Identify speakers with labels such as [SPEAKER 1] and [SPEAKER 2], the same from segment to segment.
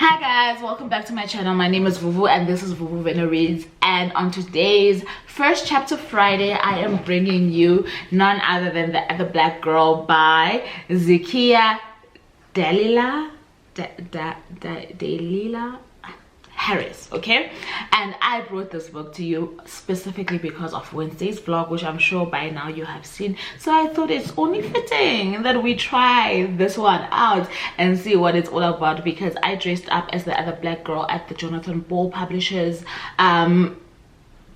[SPEAKER 1] Hi guys, welcome back to my channel. My name is Vuvu and this is Vuvu Reads, and on today's first chapter Friday I am bringing you none other than The Black Girl by Zakiya Dalila Dalila Harris. Okay, and I brought this book to you specifically because of Wednesday's vlog, which I'm sure by now you have seen, so I thought it's only fitting that we try this one out and see what it's all about, because I dressed up as the other black girl at the Jonathan Ball Publishers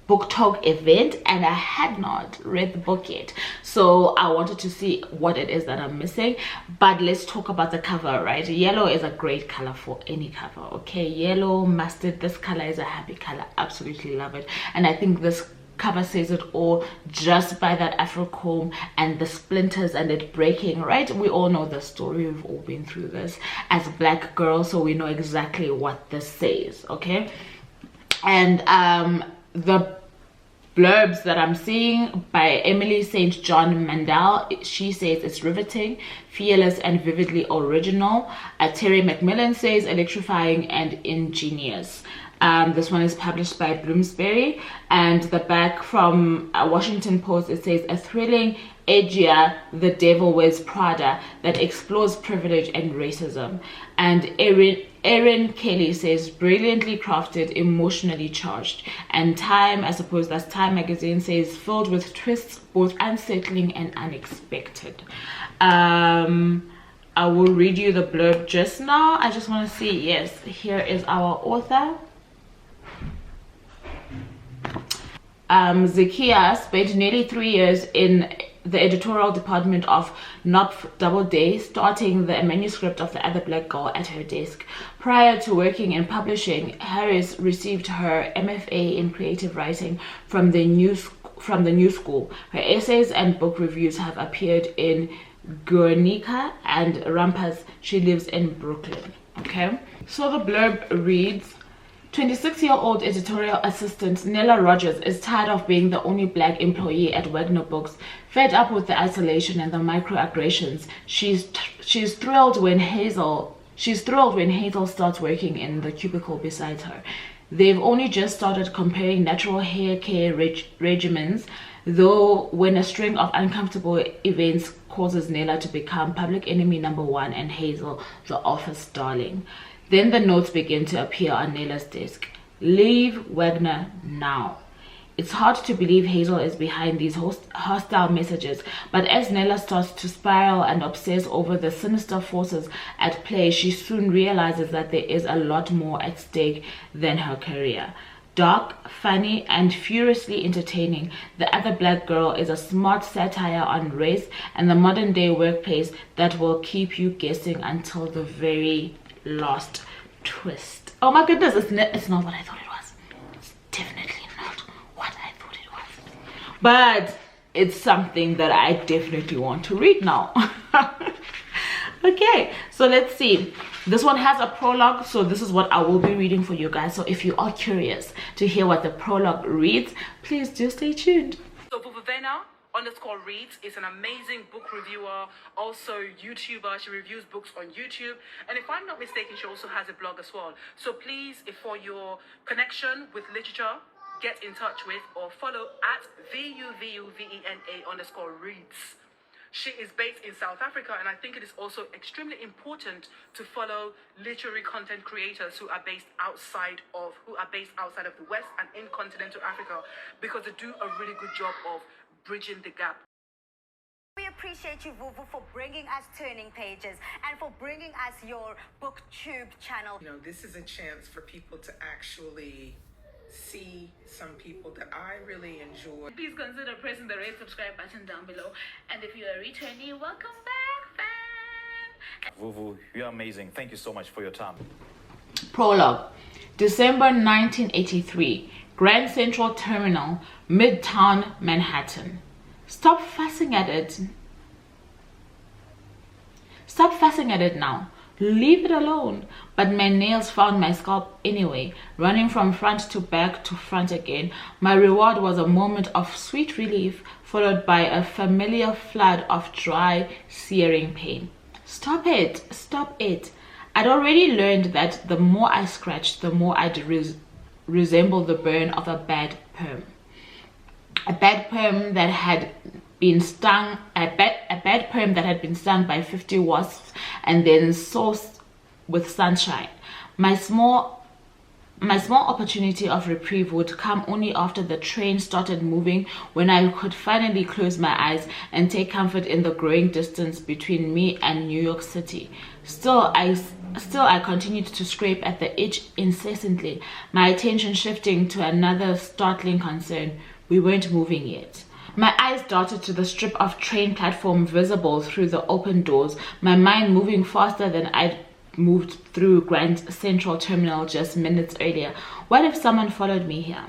[SPEAKER 1] book talk event, and I had not read the book yet, so I wanted to see what it is that I'm missing. But let's talk about the cover, right? Yellow is a great color for any cover. Okay, yellow, mustard, this color is a happy color. Absolutely love it. And I think this cover says it all just by that afro comb and the splinters and it breaking, right? We all know the story, we've all been through this as black girls, so we know exactly what this says. Okay, and the blurbs that I'm seeing by Emily St. John Mandel, she says it's riveting, fearless and vividly original. Terry McMillan says electrifying and ingenious. This one is published by Bloomsbury, and the back from Washington Post, it says a thrilling, edgier The Devil Wears Prada that explores privilege and racism. And Erin Kelly says brilliantly crafted, emotionally charged. And Time, I suppose that's Time magazine, says filled with twists, both unsettling and unexpected. I will read you the blurb just now. I just want to see, yes, here is our author. Zakiya spent nearly 3 years in the editorial department of Knopf Doubleday, starting the manuscript of The Other Black Girl at her desk. Prior to working in publishing, Harris received her MFA in creative writing from the New School. Her essays and book reviews have appeared in Guernica and Rumpus. She lives in Brooklyn. Okay, so the blurb reads: 26-year-old editorial assistant Nella Rogers is tired of being the only black employee at Wagner Books. Fed up with the isolation and the microaggressions, she's thrilled when Hazel starts working in the cubicle beside her. They've only just started comparing natural hair care regimens, though when a string of uncomfortable events causes Nella to become public enemy number one and Hazel the office darling. Then the notes begin to appear on Nella's desk. Leave Wagner now. It's hard to believe Hazel is behind these hostile messages, but as Nella starts to spiral and obsess over the sinister forces at play, she soon realizes that there is a lot more at stake than her career. Dark, funny, and furiously entertaining, The Other Black Girl is a smart satire on race and the modern-day workplace that will keep you guessing until the very last twist. Oh my goodness, it's not what I thought it was. It's definitely not what I thought it was. But it's something that I definitely want to read now. Okay, so let's see. This one has a prologue, so this is what I will be reading for you guys. So if you are curious to hear what the prologue reads, please do stay tuned.
[SPEAKER 2] So Vuvu Reads is an amazing book reviewer, also YouTuber. She reviews books on YouTube, and if I'm not mistaken, she also has a blog as well. So please, if for your connection with literature, get in touch with or follow at VUVUVENA_reads. She is based in South Africa, and I think it is also extremely important to follow literary content creators who are based outside of the West and in continental Africa, because they do a really good job of bridging the gap.
[SPEAKER 3] We appreciate you, Vuvu, for bringing us Turning Pages and for bringing us your BookTube channel.
[SPEAKER 4] You know, this is a chance for people to actually see some people that I really enjoy.
[SPEAKER 1] Please consider pressing the red subscribe button down below, and if you're a returnee, welcome back, fam.
[SPEAKER 5] Vuvu, you're amazing. Thank you so much for your time.
[SPEAKER 1] Prologue. December 1983, Grand Central Terminal, Midtown Manhattan. Stop fussing at it. Stop fussing at it now. Leave it alone. But my nails found my scalp anyway, running from front to back to front again. My reward was a moment of sweet relief, followed by a familiar flood of dry, searing pain. Stop it. Stop it. I'd already learned that the more I scratched, the more I'd resemble the burn of a bad perm. A bad perm that had been stung, a bad perm that had been stung by 50 wasps and then sourced with sunshine. My small opportunity of reprieve would come only after the train started moving, when I could finally close my eyes and take comfort in the growing distance between me and New York City. Still I continued to scrape at the itch incessantly, my attention shifting to another startling concern. We weren't moving yet. My eyes darted to the strip of train platform visible through the open doors, my mind moving faster than I'd moved through Grand Central Terminal just minutes earlier. What if someone followed me here?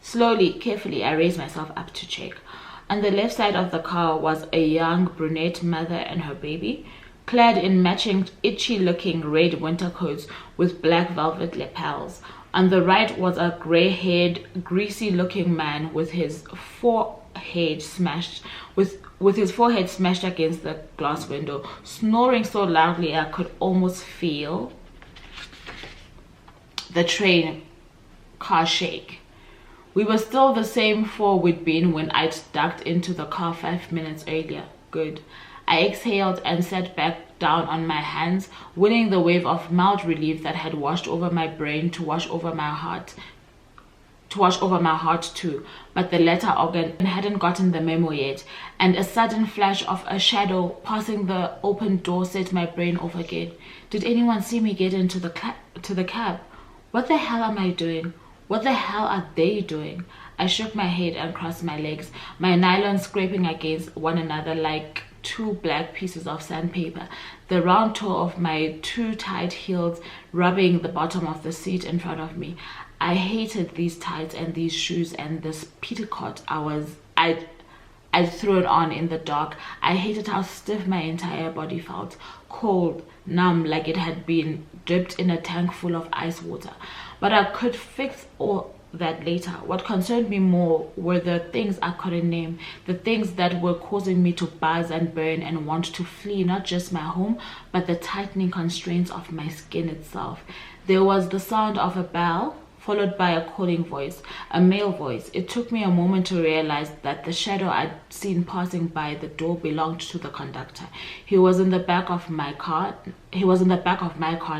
[SPEAKER 1] Slowly, carefully, I raised myself up to check. On the left side of the car was a young brunette mother and her baby, clad in matching itchy-looking red winter coats with black velvet lapels. On the right was a grey-haired, greasy-looking man with his forehead smashed against the glass window, snoring so loudly I could almost feel the train car shake. We were still the same four we'd been when I'd ducked into the car 5 minutes earlier. Good. I exhaled and sat back down on my hands, willing the wave of mild relief that had washed over my brain to wash over my heart too, but the latter organ hadn't gotten the memo yet, and a sudden flash of a shadow passing the open door set my brain off again. Did anyone see me get into the cab? What the hell am I doing? What the hell are they doing? I shook my head and crossed my legs, my nylon scraping against one another like two black pieces of sandpaper, the round toe of my too tight heels rubbing the bottom of the seat in front of me. I hated these tights and these shoes and this petticoat I'd thrown on in the dark. I hated how stiff my entire body felt, cold, numb, like it had been dipped in a tank full of ice water. But I could fix all that later. What concerned me more were the things I couldn't name, the things that were causing me to buzz and burn and want to flee not just my home, but the tightening constraints of my skin itself. There was the sound of a bell, followed by a calling voice, a male voice. It took me a moment to realize that the shadow I'd seen passing by the door belonged to the conductor. He was in the back of my car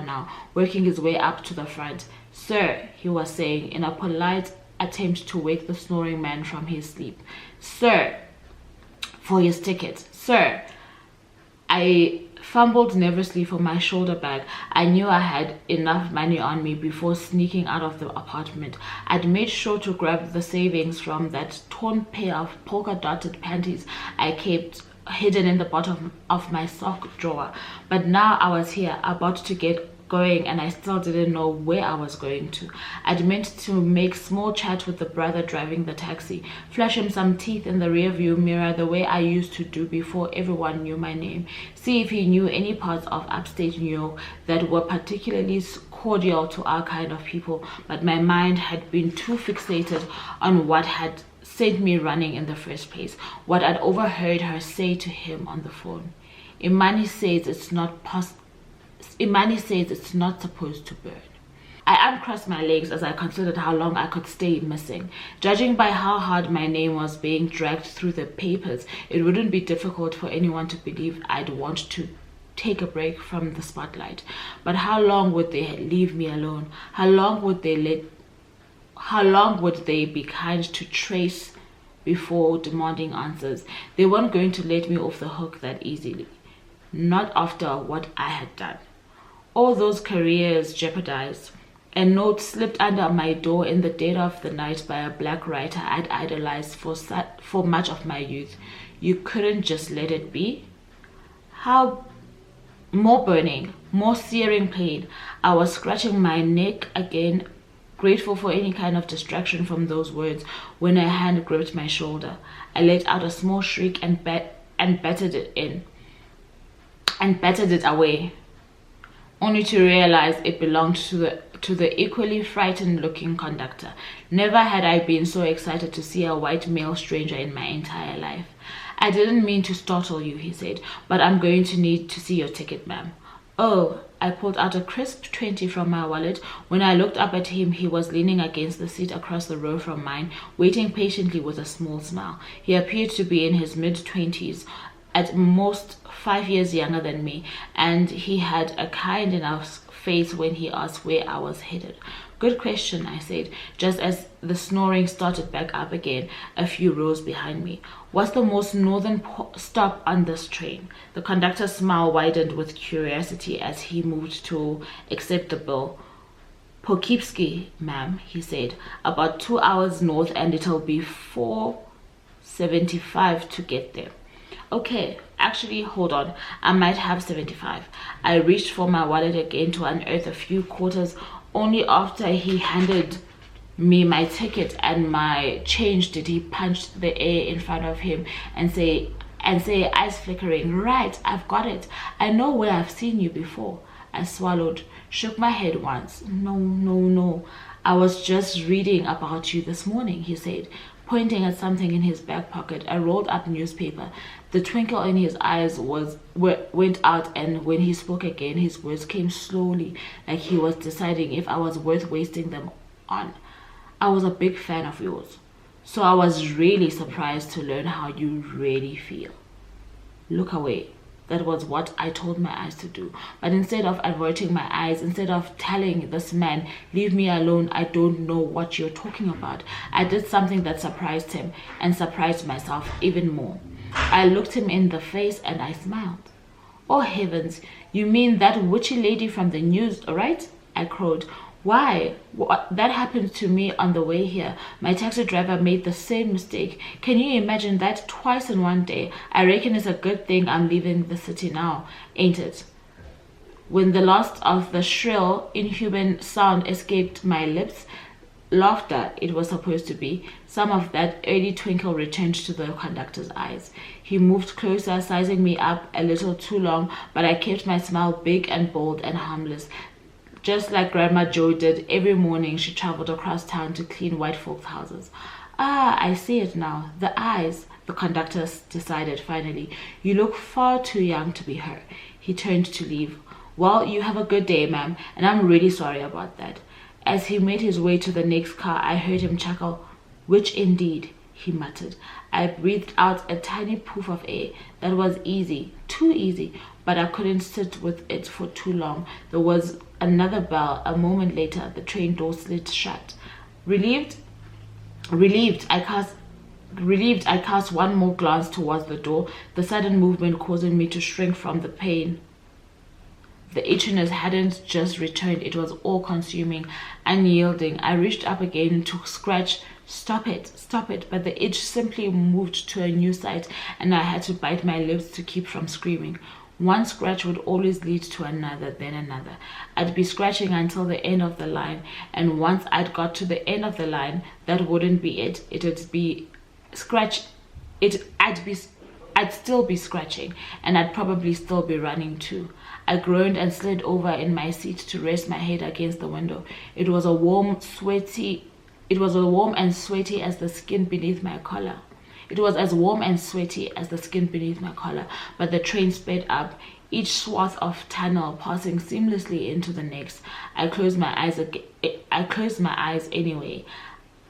[SPEAKER 1] now, working his way up to the front. "Sir," he was saying in a polite attempt to wake the snoring man from his sleep. "Sir, for his ticket, sir." I fumbled nervously for my shoulder bag. I knew I had enough money on me before sneaking out of the apartment. I'd made sure to grab the savings from that torn pair of polka-dotted panties I kept hidden in the bottom of my sock drawer. But now I was here, about to get going, and I still didn't know where I was going to. I'd meant to make small chat with the brother driving the taxi, flash him some teeth in the rearview mirror the way I used to do before everyone knew my name, see if he knew any parts of upstate New York that were particularly cordial to our kind of people, but my mind had been too fixated on what had sent me running in the first place, what I'd overheard her say to him on the phone. Imani says it's not supposed to burn. I uncrossed my legs as I considered how long I could stay missing. Judging by how hard my name was being dragged through the papers, it wouldn't be difficult for anyone to believe I'd want to take a break from the spotlight. But how long would they leave me alone? How long would they be kind to trace before demanding answers? They weren't going to let me off the hook that easily. Not after what I had done. All those careers jeopardized. A note slipped under my door in the dead of the night by a black writer I'd idolized for much of my youth. You couldn't just let it be? How more burning, more searing pain. I was scratching my neck again, grateful for any kind of distraction from those words, when a hand gripped my shoulder. I let out a small shriek and battered it away, only to realize it belonged to the equally frightened looking conductor. Never had I been so excited to see a white male stranger in my entire life. "I didn't mean to startle you," he said, "but I'm going to need to see your ticket, ma'am." Oh, I pulled out a crisp 20 from my wallet. When I looked up at him, he was leaning against the seat across the row from mine, waiting patiently with a small smile. He appeared to be in his mid-20s, at most 5 years younger than me, and he had a kind enough face when he asked where I was headed. Good question, I said, just as the snoring started back up again a few rows behind me. What's the most northern stop on this train? The conductor's smile widened with curiosity as he moved to accept the bill. Poughkeepsie, ma'am, he said. About 2 hours north, and it'll be $4.75 to get there. Okay, actually, hold on. I might have 75. I reached for my wallet again to unearth a few quarters. Only after he handed me my ticket and my change did he punch the air in front of him and say, eyes flickering, right, I've got it. I know where I've seen you before. I swallowed, shook my head once. No. I was just reading about you this morning, he said, pointing at something in his back pocket, a rolled up newspaper. The twinkle in his eyes went out, and when he spoke again, his words came slowly, like he was deciding if I was worth wasting them on. I was a big fan of yours, so I was really surprised to learn how you really feel. Look away. That was what I told my eyes to do. But instead of averting my eyes, instead of telling this man, leave me alone, I don't know what you're talking about, I did something that surprised him and surprised myself even more. I looked him in the face and I smiled. Oh heavens, you mean that witchy lady from the news, right? I crowed. Why? That happened to me on the way here. My taxi driver made the same mistake. Can you imagine that? Twice in one day. I reckon it's a good thing I'm leaving the city now, ain't it? When the last of the shrill, inhuman sound escaped my lips, laughter it was supposed to be, some of that early twinkle returned to the conductor's eyes. He moved closer, sizing me up a little too long, but I kept my smile big and bold and harmless. Just like Grandma Jo did every morning she traveled across town to clean white folks' houses. Ah, I see it now. The eyes, the conductor decided finally. You look far too young to be her. He turned to leave. Well, you have a good day, ma'am, and I'm really sorry about that. As he made his way to the next car, I heard him chuckle. Which indeed, he muttered. I breathed out a tiny puff of air. That was easy, too easy, but I couldn't sit with it for too long. There was another bell. A moment later, the train door slid shut. Relieved, I cast one more glance towards the door, the sudden movement causing me to shrink from the pain. The itchiness hadn't just returned, it was all-consuming, unyielding. I reached up again to scratch. Stop it, but the itch simply moved to a new site, and I had to bite my lips to keep from screaming. One scratch would always lead to another, then another. I'd be scratching until the end of the line, and once I'd got to the end of the line, that wouldn't be it. I'd still be scratching, and I'd probably still be running too. I groaned and slid over in my seat to rest my head against the window. It was as warm and sweaty as the skin beneath my collar. But the train sped up, each swath of tunnel passing seamlessly into the next. I closed my eyes anyway.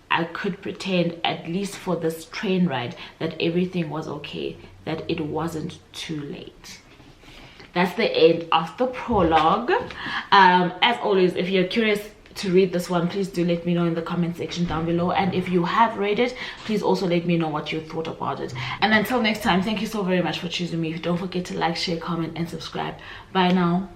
[SPEAKER 1] I could pretend, at least for this train ride, that everything was okay, that it wasn't too late. That's the end of the prologue. As always, if you're curious to read this one, please do let me know in the comment section down below, and if you have read it, please also let me know what you thought about it. And until next time, thank you so very much for choosing me. Don't forget to like, share, comment and subscribe. Bye now.